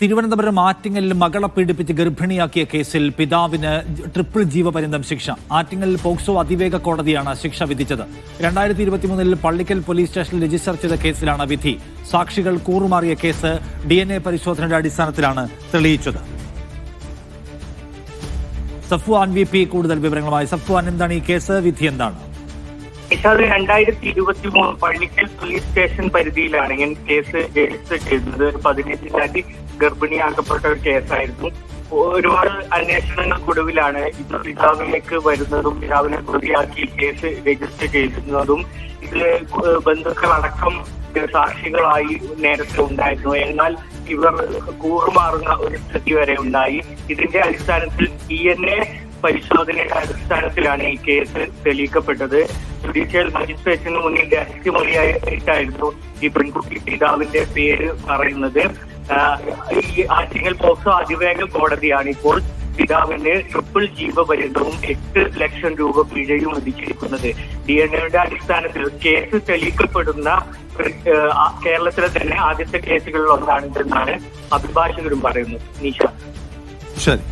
തിരുവനന്തപുരം ആറ്റിങ്ങലിൽ മകളെ പീഡിപ്പിച്ച് ഗർഭിണിയാക്കിയ കേസിൽ പിതാവിന് ട്രിപ്പിൾ ജീവപര്യന്തം ശിക്ഷ. ആറ്റിങ്ങൽ പോക്സോ അതിവേഗ കോടതിയാണ് ശിക്ഷ വിധിച്ചത്. 2023 പള്ളിക്കൽ പോലീസ് സ്റ്റേഷനിൽ രജിസ്റ്റർ ചെയ്ത കേസിലാണ് വിധി. സാക്ഷികൾ കൂറുമാറിയ കേസ് DNA പരിശോധനയുടെ അടിസ്ഥാനത്തിലാണ് തെളിയിച്ചത്. സഫ്വാൻ VP കൂടുതൽ വിവരങ്ങളുമായി. സഫ്വാൻ, എന്താണ് ഈ കേസ്? വിധി എന്താണ്? 2023 പള്ളിക്കൽ പോലീസ് സ്റ്റേഷൻ പരിധിയിലാണ് ഇങ്ങനെ കേസ് രജിസ്റ്റർ ചെയ്തത്. 15-ാണ്ടി ഗർഭിണിയാക്കപ്പെട്ട ഒരു കേസായിരുന്നു. ഒരുപാട് അന്വേഷണങ്ങൾക്കൊടുവിലാണ് ഇത് പിതാവിലേക്ക് വരുന്നതും പിതാവിനെ പ്രതിയാക്കി കേസ് രജിസ്റ്റർ ചെയ്യുന്നതും. ഇതില് ബന്ധുക്കളടക്കം സാക്ഷികളായി നേരത്തെ ഉണ്ടായിരുന്നു. എന്നാൽ ഇവർ കൂറുമാറുന്ന ഒരു സ്ഥിതി വരെ ഉണ്ടായി. ഇതിന്റെ അടിസ്ഥാനത്തിൽ DNA പരിശോധനയുടെ അടിസ്ഥാനത്തിലാണ് ഈ കേസ് തെളിയിക്കപ്പെട്ടത്. ജുഡീഷ്യൽ മജിസ്ട്രേറ്റിന് മുന്നിൽ രഹസ്യമൊഴിയായിട്ടായിരുന്നു ഈ പെൺകുട്ടി പിതാവിന്റെ പേര് പറയുന്നത്. ഈ ആറ്റിങ്ങൽ പോക്സോ അതിവേഗ കോടതിയാണ് ഇപ്പോൾ പിതാവിന് ട്രിപ്പിൾ ജീവപര്യന്തവും 8 ലക്ഷം രൂപ പിഴയും വിധിച്ചിരിക്കുന്നത്. DNA അടിസ്ഥാനത്തിൽ കേസ് തെളിയിക്കപ്പെടുന്ന കേരളത്തിലെ തന്നെ ആദ്യത്തെ കേസുകളിൽ ഒന്നാണിതെന്നാണ് അഭിഭാഷകരും പറയുന്നത്. നിഷ. ശരി.